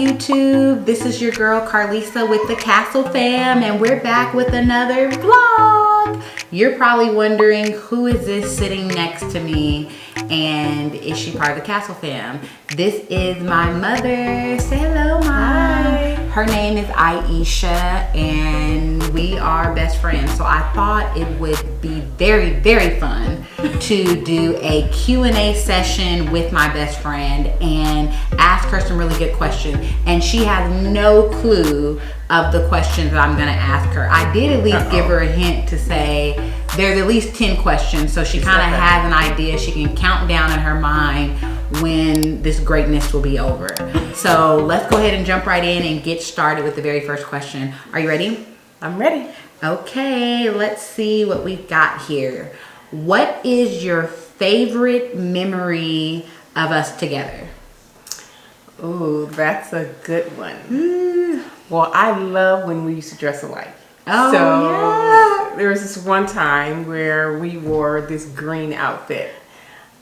YouTube? This is your girl Carlisa with the Castle Fam, and we're back with another vlog. You're probably wondering, who is this sitting next to me, and is she part of the Castle Fam? This is my mother. Say hello, Mom. Hi. Her name is Aisha, and we are best friends. So I thought it would be very, very fun to do a Q&A session with my best friend and ask her some really good questions. And she has no clue of the questions that I'm gonna ask her. I did at least give her a hint to say there's at least 10 questions, so she kind of has an idea. She can count down in her mind when this greatness will be over. So let's go ahead and jump right in and get started with the very first question. Are you ready? I'm ready. Okay, let's see what we've got here. What is your favorite memory of us together? Ooh, that's a good one. Well, I love when we used to dress alike. Oh, so there was this one time where we wore this green outfit.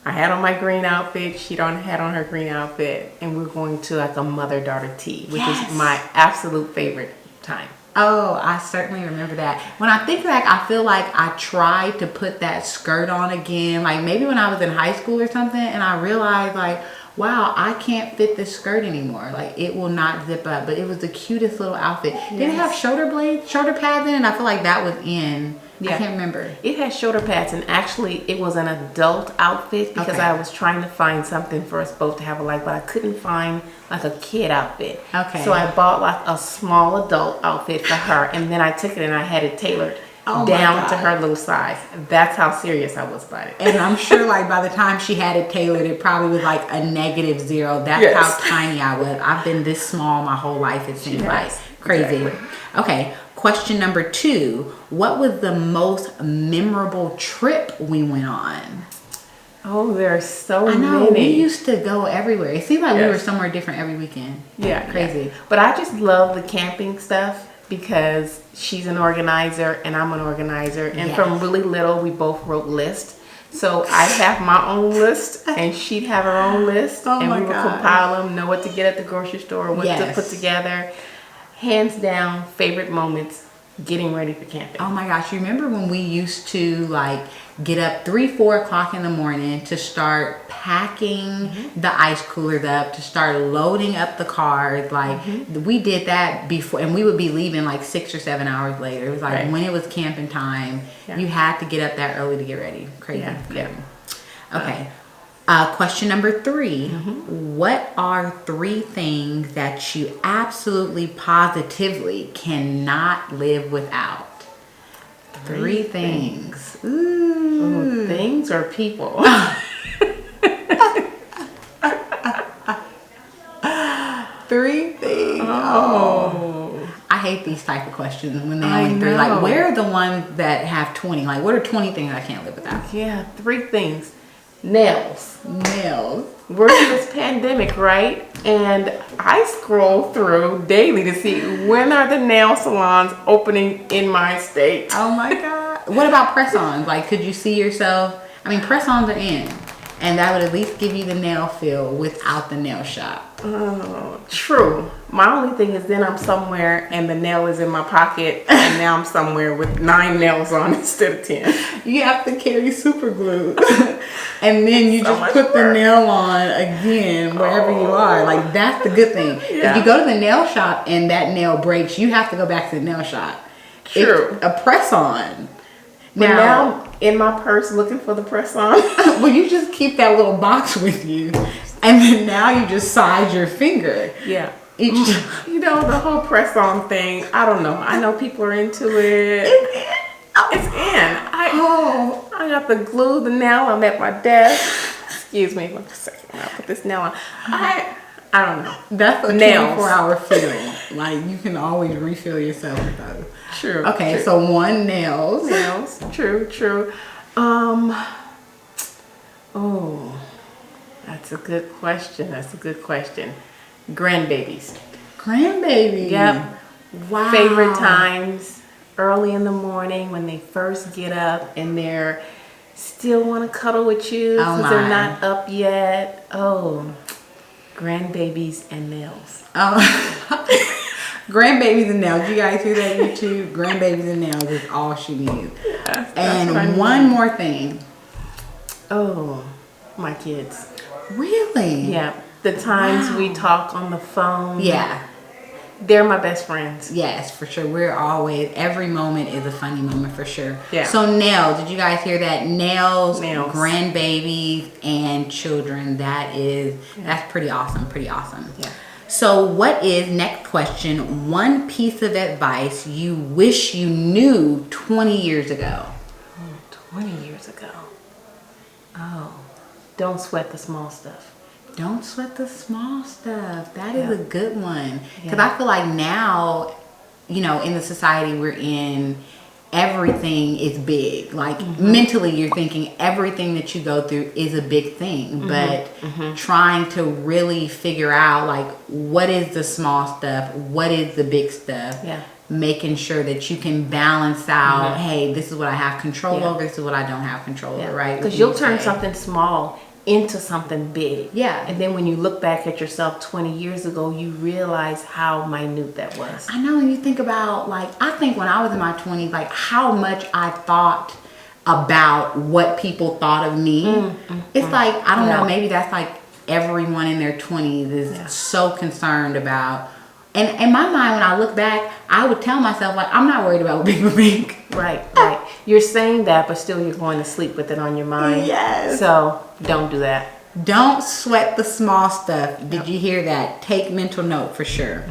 I had on my green outfit, she had on her green outfit, and we were going to like a mother-daughter tea, which is my absolute favorite time. Oh, I certainly remember that. When I think back, I feel like I tried to put that skirt on again, like maybe when I was in high school or something, and I realized like, wow, I can't fit this skirt anymore. Like, it will not zip up. But it was the cutest little outfit. Yes. Did it have shoulder pads in it? I feel like that was in. Yeah. I can't remember. It had shoulder pads, and actually it was an adult outfit because I was trying to find something for us both to have alike, but I couldn't find like a kid outfit. Okay. So I bought like a small adult outfit for her, and then I took it and I had it tailored down to her little size. That's how serious I was about it. And I'm sure like by the time she had it tailored, it probably was like a -0. That's how tiny I was. I've been this small my whole life, it seems like. Crazy. Exactly. Okay, question number 2. What was the most memorable trip we went on? Oh, there are so many. I know, many. We used to go everywhere. It seemed like we were somewhere different every weekend. Yeah. Crazy. Yeah. But I just love the camping stuff because she's an organizer and I'm an organizer. And from really little, we both wrote lists. So I have my own list and she'd have her own list. And we would compile them, know what to get at the grocery store, what to put together. Hands down, favorite moments, getting ready for camping. Oh my gosh, you remember when we used to like get up 3-4 o'clock in the morning to start packing the ice coolers up, to start loading up the cars? Like we did that before, and we would be leaving like 6 or 7 hours later. It was like when it was camping time, you had to get up that early to get ready. Crazy. Okay. Question number 3. What are 3 things that you absolutely positively cannot live without? 3 things. Ooh, things or people? 3 things. Oh. I hate these type of questions when they're only 3. Like, where are the ones that have 20? Like, what are 20 things I can't live without? Yeah, 3 things. Nails. We're in this pandemic, right? And I scroll through daily to see when are the nail salons opening in my state. Oh my God. What about press-ons? Like, could you see yourself? I mean, press-ons are in, and that would at least give you the nail feel without the nail shop. Oh, true. My only thing is then I'm somewhere and the nail is in my pocket and now I'm somewhere with 9 nails on instead of 10. You have to carry super glue. And then you just put the nail on again wherever you are. Like, that's the good thing. If you go to the nail shop and that nail breaks, you have to go back to the nail shop. True. It's a press-on. Now in my purse looking for the press-on. Well, you just keep that little box with you. And then now you just size your finger. Yeah. You know, the whole press-on thing, I don't know. I know people are into it. It's in. I got to glue the nail. I'm at my desk. Excuse me for a second. I'll put this nail on. I don't know. That's a 24-hour feeling. Like, you can always refill yourself with those. True. Okay, true. So 1, nails. Nails. True. Oh, that's a good question. Grandbabies. Yep. Wow. Favorite times, early in the morning when they first get up and they're still want to cuddle with you because they're not up yet. Oh, Grandbabies and nails. Grandbabies and nails. You guys hear that, YouTube? Grandbabies and nails is all she needs. Yeah, and one more thing. Oh, my kids. Really? Yeah. The times we talk on the phone. Yeah. They're my best friends. Yes, for sure. We're always, every moment is a funny moment for sure. Yeah. So nails, did you guys hear that? Nails. Grandbabies, and children. That's pretty awesome. Pretty awesome. Yeah. So what is, next question, one piece of advice you wish you knew 20 years ago? 20 years ago. Oh, don't sweat the small stuff. Don't sweat the small stuff. That is a good one. Because I feel like now, in the society we're in, everything is big. Like mentally, you're thinking everything that you go through is a big thing. But trying to really figure out, like, what is the small stuff? What is the big stuff? Yeah. Making sure that you can balance out, hey, this is what I have control over. This is what I don't have control over, right? Because you'll turn something small into something big. Yeah. And then when you look back at yourself 20 years ago, you realize how minute that was. I know, and you think about, like, I think when I was in my 20s, like, how much I thought about what people thought of me. It's like, I don't know, maybe that's like everyone in their 20s is so concerned about. And in my mind, when I look back, I would tell myself, like, I'm not worried about what people think. Right. You're saying that, but still you're going to sleep with it on your mind. Yes. So don't do that. Don't sweat the small stuff. Did you hear that? Take mental note for sure.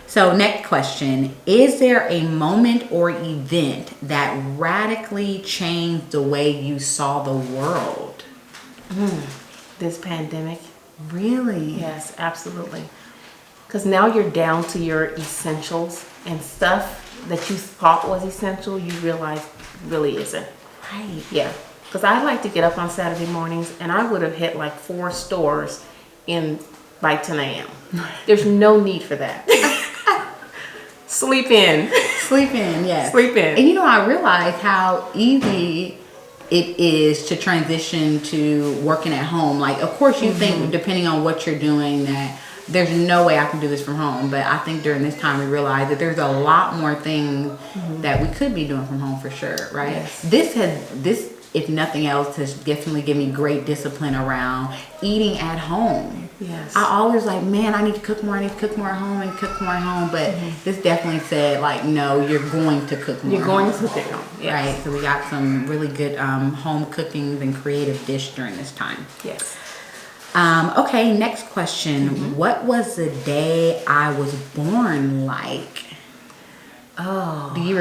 So next question. Is there a moment or event that radically changed the way you saw the world? This pandemic. Really? Yes, absolutely. Because now you're down to your essentials, and stuff that you thought was essential, you realize really isn't. Right. Yeah. Because I like to get up on Saturday mornings, and I would have hit like 4 stores by 10 a.m. There's no need for that. Sleep in. Sleep in, yes. Sleep in. And I realized how easy it is to transition to working at home. Like, of course you think, depending on what you're doing, that there's no way I can do this from home. But I think during this time we realized that there's a lot more things that we could be doing from home for sure, right? Yes. This, if nothing else, has definitely given me great discipline around eating at home. Yes. I always like, man, I need to cook more. I need to cook more at home and cook more at home. But this definitely said, like, no, you're going to cook more. You're going to cook at home. Yes. Right. So we got some really good home cookings and creative dish during this time. Yes. Okay, next question. What was the day I was born like? Oh. Do you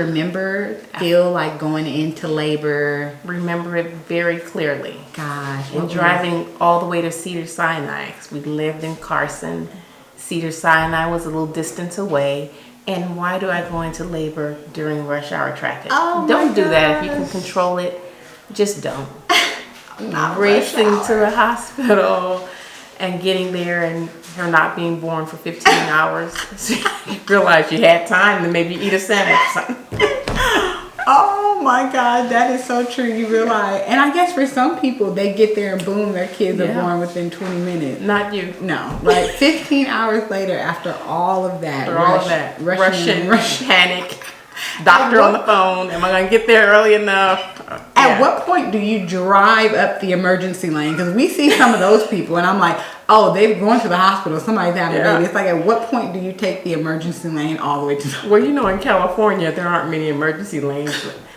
feel like going into labor? Remember it very clearly. Gosh. And driving all the way to Cedars-Sinai, because we lived in Carson. Cedars-Sinai was a little distance away. And why do I go into labor during rush hour traffic? Oh, don't do that. If you can control it, just don't. Racing to the hospital and getting there and her not being born for 15 hours. So you realize you had time to maybe eat a sandwich or something. Oh my God, that is so true. You realize, and I guess for some people, they get there and boom, their kids are born within 20 minutes. Not you. No, like 15 hours later, after all of that, Russian panic. Doctor on the phone. Am I going to get there early enough? At what point do you drive up the emergency lane? Because we see some of those people, and I'm like, oh, they've gone to the hospital. Somebody's having a baby. It's like, at what point do you take the emergency lane all the way to the... Well, in California, there aren't many emergency lanes.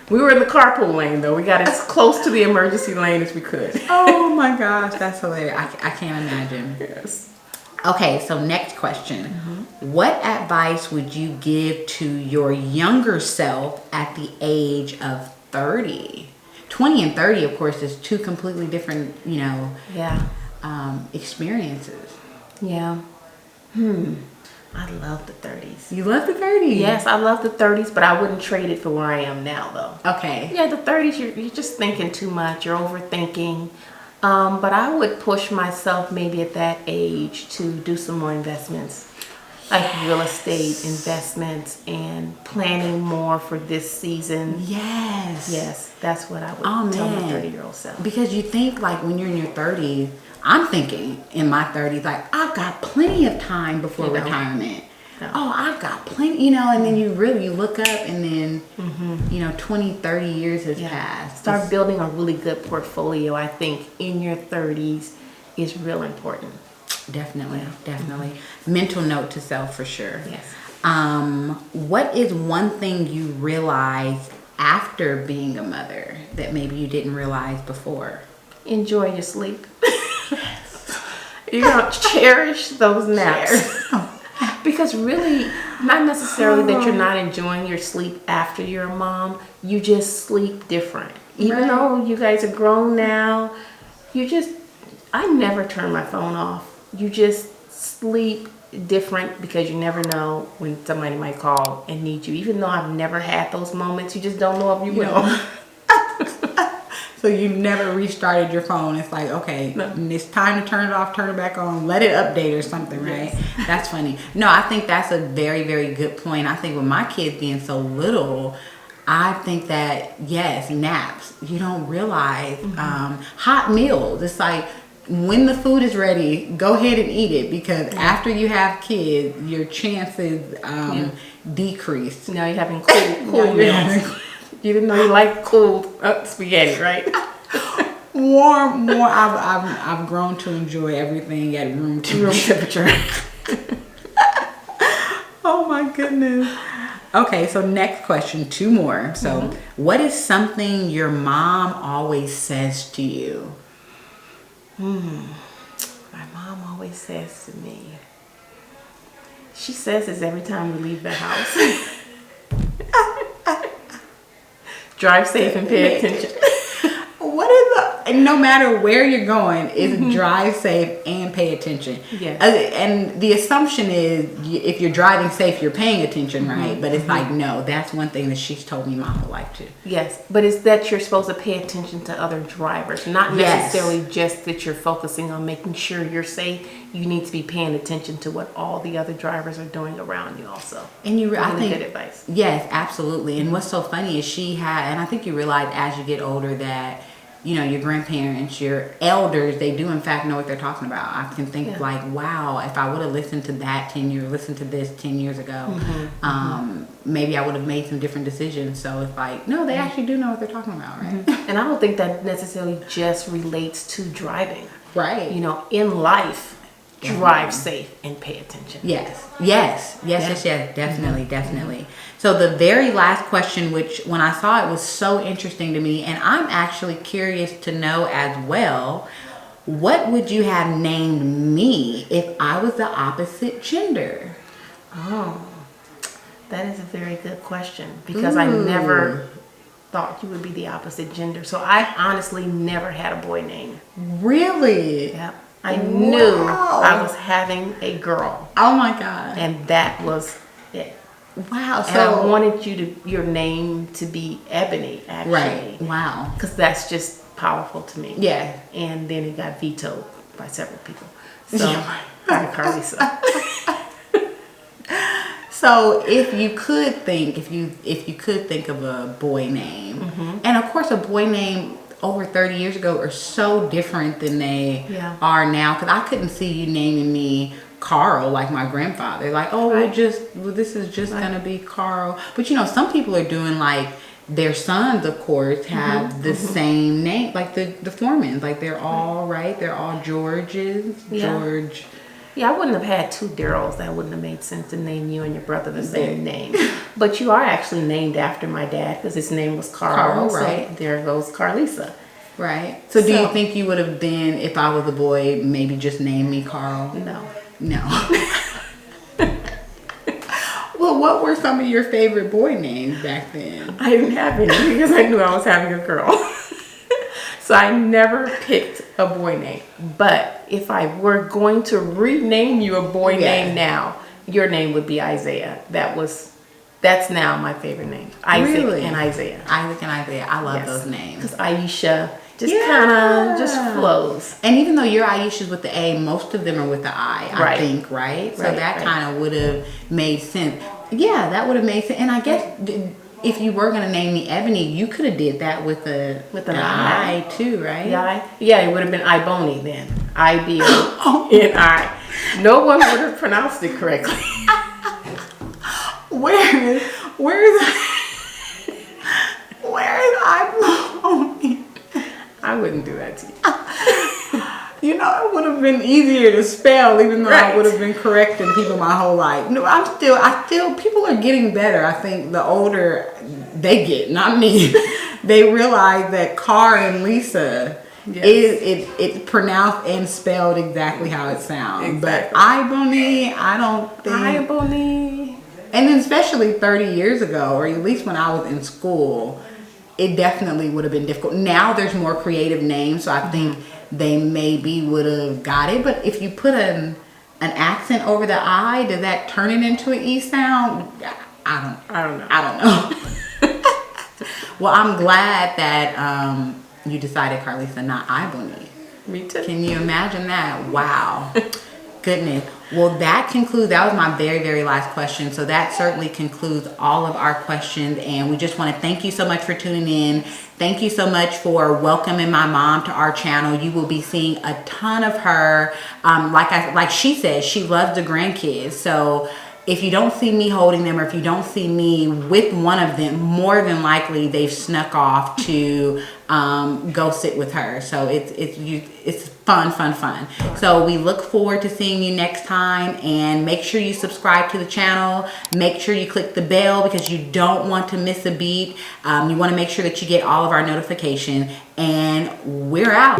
We were in the carpool lane, though. We got as close to the emergency lane as we could. Oh, my gosh. That's hilarious. I can't imagine. Yes. Okay, so next question. What advice would you give to your younger self at the age of 30? 20 and 30, of course, is two completely different, experiences. Yeah. I love the 30s. You love the 30s? Yes, I love the 30s, but I wouldn't trade it for where I am now, though. Okay. Yeah, the 30s, you're just thinking too much. You're overthinking. But I would push myself maybe at that age to do some more investments. like real estate investments and planning more for this season. Yes, that's what I would tell my 30-year-old self. Because you think like when you're in your 30s, I'm thinking in my 30s, like I've got plenty of time before retirement. No. Oh, I've got plenty, and then you look up and then, 20, 30 years has passed. Start building a really good portfolio, I think, in your 30s is real important. Definitely. Mental note to self for sure. Yes. What is one thing you realized after being a mother that maybe you didn't realize before? Enjoy your sleep. You gotta cherish those naps. Because really, not necessarily that you're not enjoying your sleep after you're a mom, you just sleep different. Even though you guys are grown now, I never turn my phone off. You just sleep different because you never know when somebody might call and need you. Even though I've never had those moments, you just don't know if you will. So you never restarted your phone. It's like, okay, it's time to turn it off, turn it back on, let it update or something, right? Yes. That's funny. No, I think that's a very, very good point. I think with my kids being so little, I think that, yes, naps. You don't realize hot meals. It's like when the food is ready, go ahead and eat it because after you have kids, your chances decrease. Now you're having cool meals. You didn't know you liked cold spaghetti, right? Warm. I've grown to enjoy everything at room temperature. Oh my goodness. Okay, so next question, 2 more. So, what is something your mom always says to you? My mom always says to me. She says this every time we leave the house. Drive safe and pay attention. What is no matter where you're going, is drive safe and pay attention. Yes. And the assumption is if you're driving safe, you're paying attention, right? But it's like, no, that's one thing that she's told me my whole life too. Yes, but it's that you're supposed to pay attention to other drivers, not necessarily just that you're focusing on making sure you're safe. You need to be paying attention to what all the other drivers are doing around you also. And I think good advice. Yes, absolutely. And what's so funny is and I think you realize as you get older that your grandparents, your elders, they do in fact know what they're talking about. I can think like, wow, if I would have listened to listened to this 10 years ago, maybe I would have made some different decisions. So it's like, no, they actually do know what they're talking about, right? And I don't think that necessarily just relates to driving. Right. In life, drive safe and pay attention. Yes. Definitely. So the very last question, which when I saw it was so interesting to me, and I'm actually curious to know as well, what would you have named me if I was the opposite gender? Oh, that is a very good question because I never thought you would be the opposite gender. So I honestly never had a boy name. Really? Yeah. I knew I was having a girl. Oh my God. And that was it. Wow. And I wanted your name to be Ebony, actually. Right. Wow. Because that's just powerful to me. Yeah. And then it got vetoed by several people. So, by Carlisa. So if you could think of a boy name, and of course a boy name over 30 years ago are so different than they are now. Because I couldn't see you naming me Carl like my grandfather. Like, this is just gonna be Carl. But some people are doing like their sons, of course, have the same name, like the Foremans. Like they're all right. They're all Georges. George. Yeah, I wouldn't have had 2 Daryls. That wouldn't have made sense to name you and your brother the same name. But you are actually named after my dad because his name was Carl. Right. So there goes Carlisa. Right. So do you think you would have been, if I was a boy, maybe just name me Carl? No. Well, what were some of your favorite boy names back then? I didn't have any because I knew I was having a girl. So I never picked a boy name. But if I were going to rename you a boy name now, your name would be Isaiah. That's now my favorite name. Isaac and Isaiah. Isaac and Isaiah. I love those names. Because Aisha just kind of just flows. And even though your Aisha's with the A, most of them are with the I, I think, right? So that kind of would have made sense. Yeah, that would have made sense. And I guess if you were gonna name me Ebony, you could have did that with an I too, right? Yeah, it would have been Iboni then. I-B-O-N-I. No one would have pronounced it correctly. Where is Iboni? I wouldn't do that to you. You know, it would have been easier to spell, even though I would have been correcting people my whole life. No, I feel people are getting better. I think the older they get, not me, they realize that Car and Lisa it's pronounced and spelled exactly how it sounds. Exactly. But Iboni, I don't think. Iboni. And then especially 30 years ago, or at least when I was in school, it definitely would have been difficult. Now there's more creative names, so I think they maybe would have got it. But if you put an accent over the I, does that turn it into an E sound? I don't know. Well, I'm glad that you decided, Carlisa, not Iboni. Me too. Can you imagine that? Wow. Goodness. Well, that was my very, very last question. So that certainly concludes all of our questions. And we just want to thank you so much for tuning in. Thank you so much for welcoming my mom to our channel. You will be seeing a ton of her. Like she said, she loves the grandkids. So if you don't see me holding them, or if you don't see me with one of them, more than likely they've snuck off to go sit with her. So it's fun. So we look forward to seeing you next time, and make sure you subscribe to the channel. Make sure you click the bell because you don't want to miss a beat. You want to make sure that you get all of our notifications, and we're out.